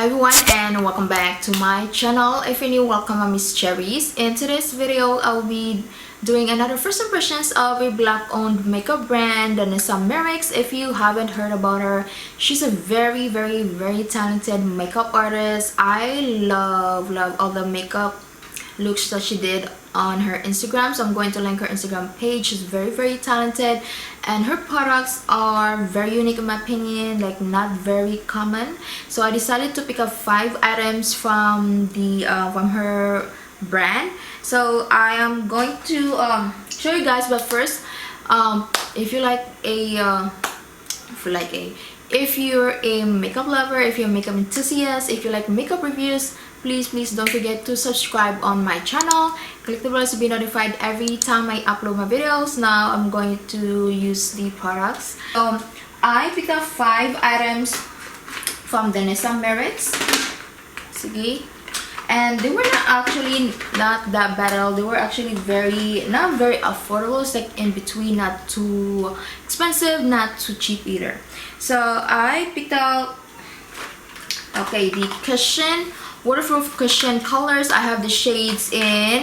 Hi everyone and welcome back to my channel. If you're new, welcome. I'm MissCheriess. In today's video, I'll be doing another first impressions of a black owned makeup brand, Danessa Myricks. If you haven't heard about her, she's a very talented makeup artist. I love all the makeup looks that she did on her Instagram, so I'm going to link her Instagram page. She's very talented and her products are very unique in my opinion, like not very common. So I decided to pick up 5 items from the from her brand. So I am going to show you guys, but first if you're a makeup lover, if you're a makeup enthusiast, if you like makeup reviews, please don't forget to subscribe on my channel. Click the bell to be notified every time I upload my videos. Now I'm going to use the products. I picked up 5 items from Danessa Myricks. Sige. And they were not that bad at all. They were actually not very affordable. It's like in between, not too expensive, not too cheap either. So I picked out the cushion, waterproof cushion colors. I have the shades in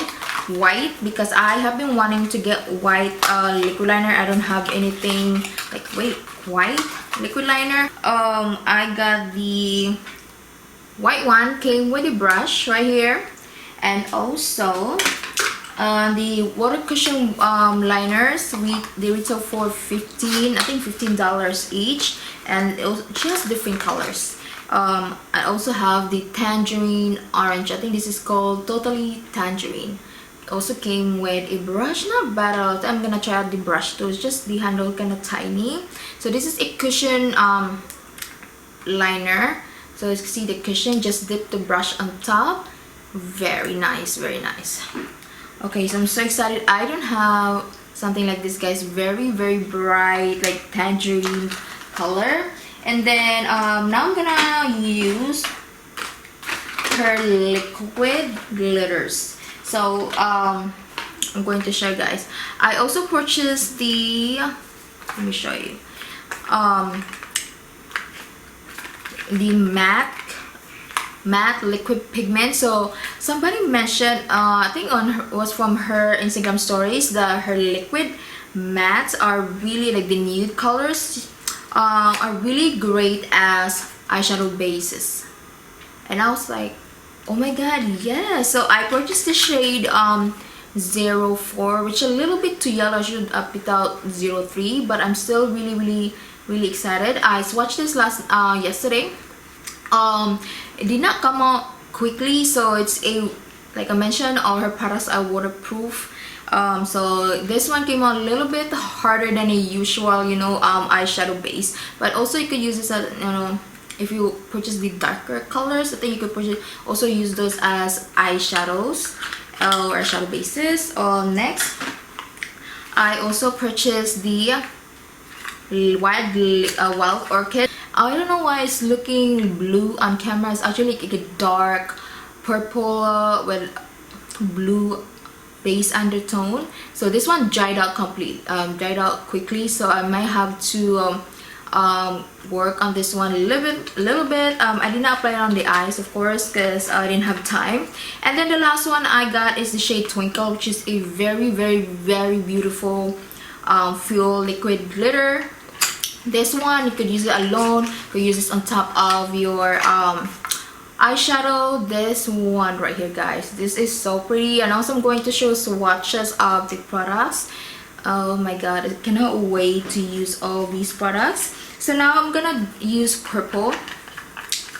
white because I have been wanting to get white liquid liner. I don't have anything like white liquid liner. I got the white one, came with a brush right here, and also the water cushion liners. They retail for $15 each, and she has different colors. I also have the tangerine orange. I think this is called Totally Tangerine. It also came with a brush, not bad at all. I'm gonna try out the brush too. It's just the handle kind of tiny. So this is a cushion liner. So you can see the cushion, just dip the brush on top. Very nice. Okay, so I'm so excited. I don't have something like this, guys. Very bright, like tangerine color. And then now I'm gonna use her liquid glitters. So I'm going to show you guys. I also purchased the, let me show you, the matte liquid pigment. So somebody mentioned, I think was from her Instagram stories, that her liquid mattes are really, like the nude colors are really great as eyeshadow bases. And I was like, oh my god, yeah. So I purchased the shade 04, which is a little bit too yellow. I should have picked out 03, but I'm still really excited. I swatched this yesterday. It did not come out quickly, so it's like I mentioned, all her products are waterproof. So this one came out a little bit harder than a usual, eyeshadow base. But also you could use this as, if you purchase the darker colors, I think you could also use those as eyeshadows or eyeshadow bases. Next, I also purchased the wild orchid. I don't know why it's looking blue on camera. It's actually like a dark purple with blue base undertone. So this one dried out quickly, so I might have to work on this one a little bit. I did not apply it on the eyes, of course, because I didn't have time. And then the last one I got is the shade Twinkle, which is a very beautiful fuel liquid glitter. This one you could use it alone, you could use this on top of your eyeshadow. This one right here, guys, this is so pretty. And also I'm going to show swatches of the products. Oh my god, I cannot wait to use all these products. So now I'm gonna use purple,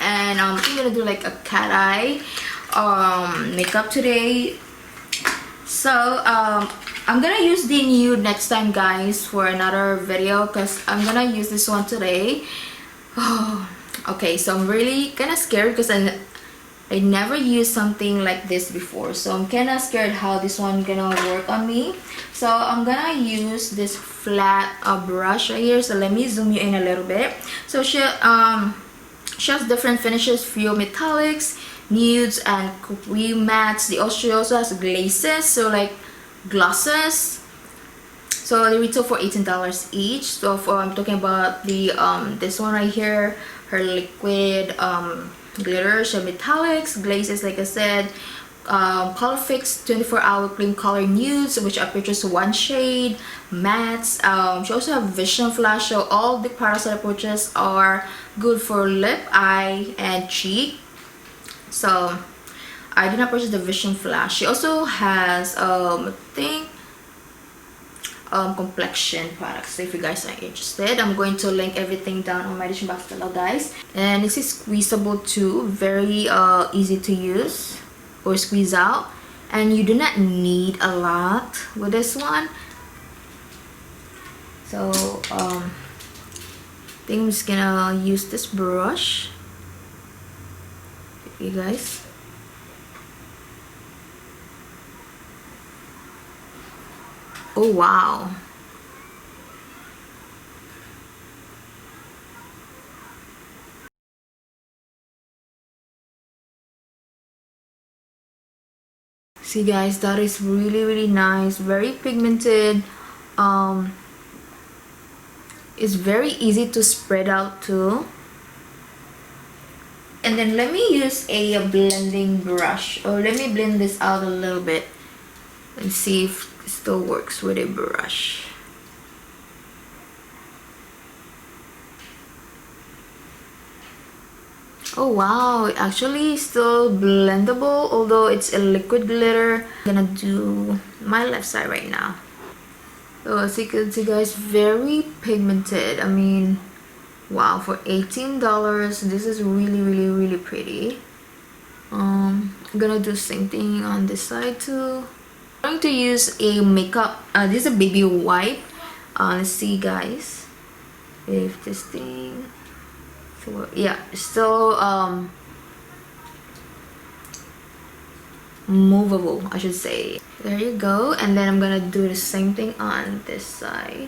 and I'm gonna do like a cat eye makeup today. So I'm gonna use the Nude next time, guys, for another video, because I'm gonna use this one today. Okay, so I'm really kind of scared because I never used something like this before, so I'm kind of scared how this one gonna work on me. So I'm gonna use this flat brush right here. So let me zoom you in a little bit. So she has different finishes: few metallics, nudes, and cream mattes. She also has glazes, so like glosses. So they retail for $18 each. So I'm talking about the this one right here, her liquid glitters, metallics, glazes, like I said, color fix 24-hour cream color nudes, which I purchased one shade, mattes. She also have vision flash, so all the products that I purchased are good for lip, eye, and cheek. So I did not purchase the vision flash. She also has I think complexion products. So if you guys are interested, I'm going to link everything down on my description box below, guys. And this is squeezable too, very easy to use or squeeze out, and you do not need a lot with this one. So I think I'm just gonna use this brush, you guys. Oh wow, see guys, that is really nice, very pigmented. It's very easy to spread out too. And then let me use a blending brush, or let me blend this out a little bit and see if it still works with a brush. Oh wow, it actually is still blendable, although it's a liquid glitter. I'm gonna do my left side right now. So as you can see guys, very pigmented. I mean, wow, for $18 this is really pretty. I'm gonna do the same thing on this side too. I'm going to use a makeup, this is a baby wipe. Let's see guys if this thing, so yeah, still movable, I should say. There you go. And then I'm gonna do the same thing on this side.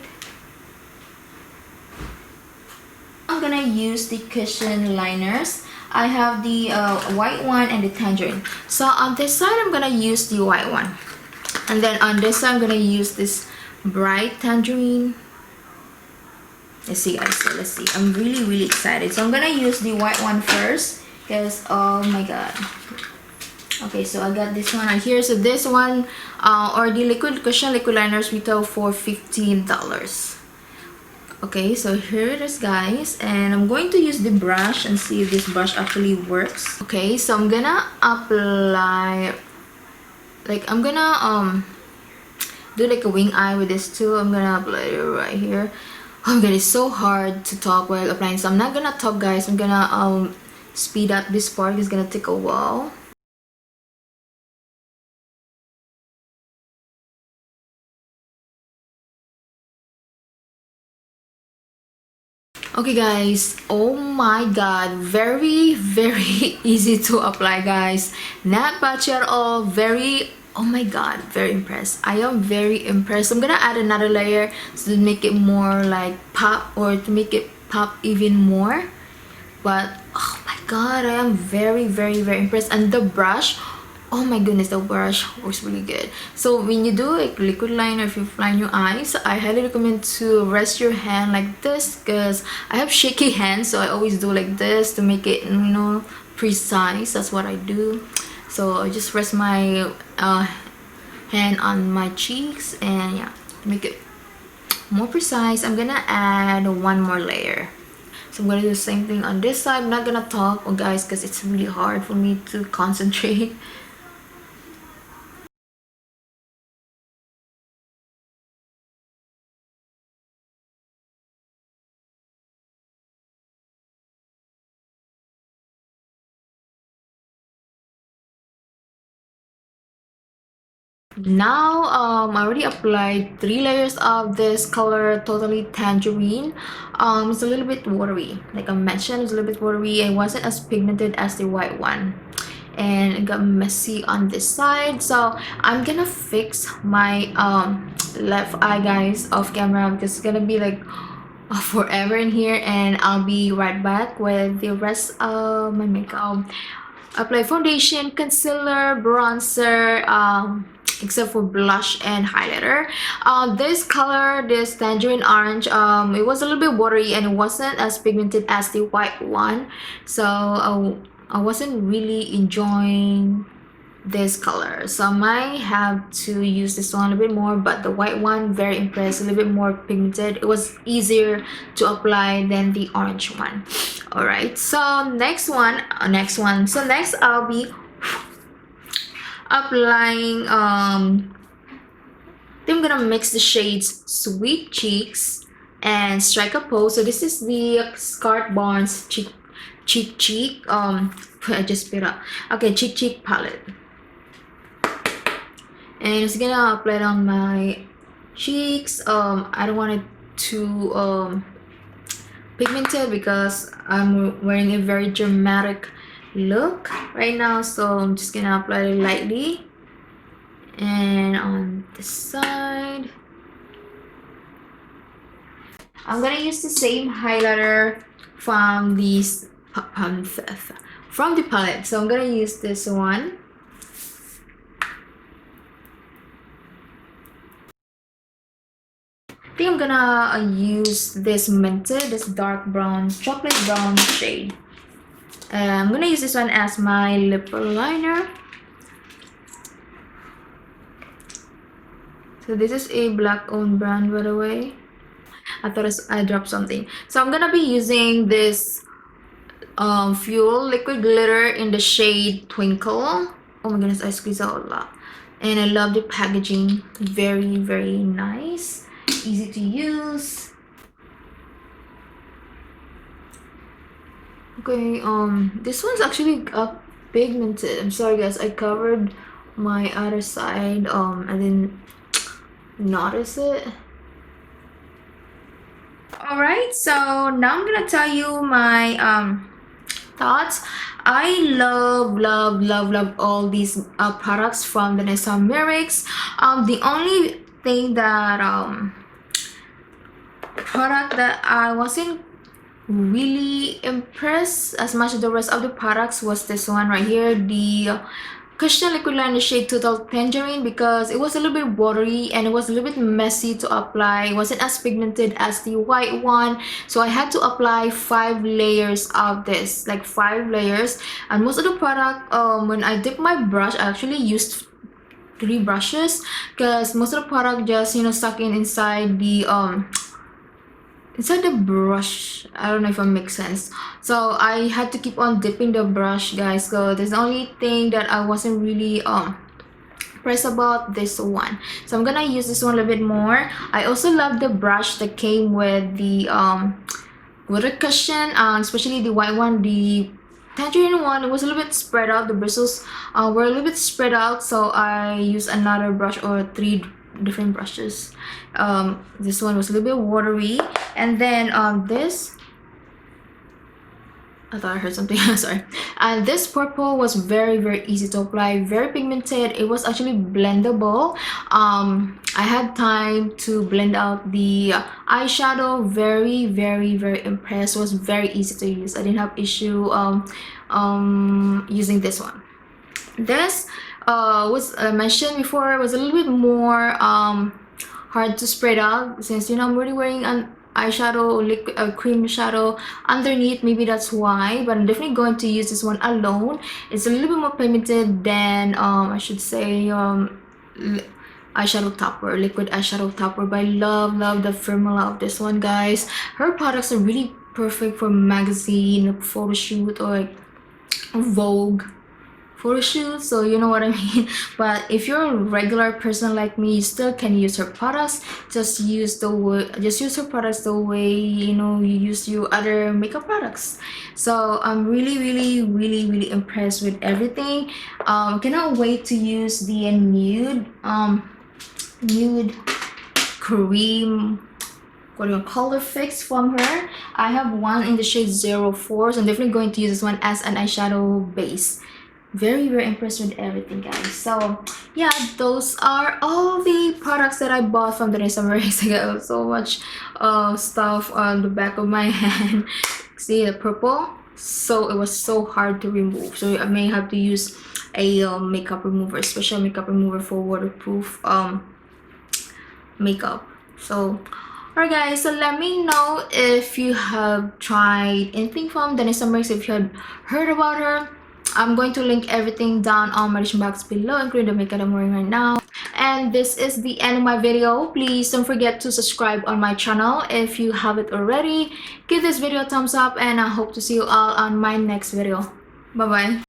I'm gonna use the cushion liners. I have the white one and the tangerine. So on this side I'm gonna use the white one, and then on this side I'm gonna use this bright tangerine. Let's see guys, so let's see, I'm really excited. So I'm gonna use the white one first because oh my god. Okay, so I got this one right here. So this one or the liquid cushion liquid liners retail for $15. Okay, so here it is guys, and I'm going to use the brush and see if this brush actually works. Okay, so I'm gonna apply, like I'm gonna do like a wing eye with this too. I'm gonna apply it right here. Oh my god, it's so hard to talk while applying, so I'm not gonna talk guys. I'm gonna speed up this part. It's gonna take a while. Okay guys, oh my god, very easy to apply guys, not patchy at all. Very, oh my god, very impressed. I am very impressed. I'm gonna add another layer to make it more like pop, or to make it pop even more. But oh my god, I am very impressed. And the brush, oh my goodness, the brush works really good. So when you do a liquid liner, if you line your eyes, I highly recommend to rest your hand like this, because I have shaky hands, so I always do like this to make it, you know, precise. That's what I do. So I just rest my hand on my cheeks, and yeah, make it more precise. I'm gonna add one more layer. So I'm gonna do the same thing on this side. I'm not gonna talk, oh guys, because it's really hard for me to concentrate. Now I already applied 3 layers of this color, totally tangerine. It's a little bit watery, like I mentioned, it's a little bit watery. It wasn't as pigmented as the white one, and it got messy on this side. So I'm gonna fix my left eye guys off camera, because it's gonna be like forever in here, and I'll be right back with the rest of my makeup. Apply foundation, concealer, bronzer, except for blush and highlighter. This color, this tangerine orange, it was a little bit watery and it wasn't as pigmented as the white one. So I wasn't really enjoying this color, so I might have to use this one a little bit more. But the white one, very impressed, a little bit more pigmented. It was easier to apply than the orange one. All right, so next I'll be applying then I'm gonna mix the shades Sweet Cheeks and Strike a Pose. So this is the Scarlet Barnes cheek I just spit up. Okay, cheek palette, and it's gonna apply it on my cheeks. I don't want it too pigmented because I'm wearing a very dramatic look right now, so I'm just gonna apply it lightly. And on the side, I'm gonna use the same highlighter from these from the palette, so I'm gonna use this one. I think I'm gonna use this Minted, this dark brown, chocolate brown shade. I'm gonna use this one as my lip liner. So this is a black owned brand, by the way. I thought I dropped something. So I'm gonna be using this Fuel liquid glitter in the shade Twinkle. Oh my goodness, I squeezed out a lot. And I love the packaging. Very, very nice. Easy to use. Okay, this one's actually pigmented. I'm sorry guys, I covered my other side. I didn't notice it. Alright, so now I'm gonna tell you my thoughts. I love all these products from Danessa Myricks. The only thing that product that I wasn't really impressed as much as the rest of the products was this one right here, the Cushion liquid liner shade Total Tangerine, because it was a little bit watery and it was a little bit messy to apply. It wasn't as pigmented as the white one, so I had to apply 5 layers of this, like 5 layers. And most of the product, when I dip my brush, I actually used 3 brushes because most of the product just stuck inside the brush. I don't know if it makes sense. So I had to keep on dipping the brush, guys. So that's the only thing that I wasn't really impressed about this one. So I'm gonna use this one a little bit more. I also love the brush that came with the glitter cushion, especially the white one. The Tangerine one, it was a little bit spread out. The bristles were a little bit spread out, so I used another brush or 3 different brushes. This one was a little bit watery, and then this, I thought I heard something. Sorry. And this purple was very easy to apply, very pigmented. It was actually blendable. I had time to blend out the eyeshadow. Very impressed. It was very easy to use. I didn't have issue using this one. This was mentioned before, was a little bit more hard to spread out, since I'm already wearing an eyeshadow, liquid cream shadow underneath. Maybe that's why, but I'm definitely going to use this one alone. It's a little bit more pigmented than I should say eyeshadow topper, liquid eyeshadow topper. But I love the formula of this one, guys. Her products are really perfect for magazine, photo shoot, or like Vogue photo shoot, so you know what I mean. But if you're a regular person like me, you still can use her products. Just use her products the way you use your other makeup products. So I'm really impressed with everything. Cannot wait to use the nude cream color fix from her. I have one in the shade 04, so I'm definitely going to use this one as an eyeshadow base. Very impressed with everything, guys. So yeah, those are all the products that I bought from Danessa Myricks. I got so much stuff on the back of my hand. See the purple, so it was so hard to remove, so I may have to use a makeup remover, special makeup remover for waterproof makeup. So alright guys, so let me know if you have tried anything from Danessa Myricks, if you had heard about her. I'm going to link everything down on my description box below, including the makeup I'm wearing right now. And this is the end of my video. Please don't forget to subscribe on my channel if you haven't already. Give this video a thumbs up, and I hope to see you all on my next video. Bye bye.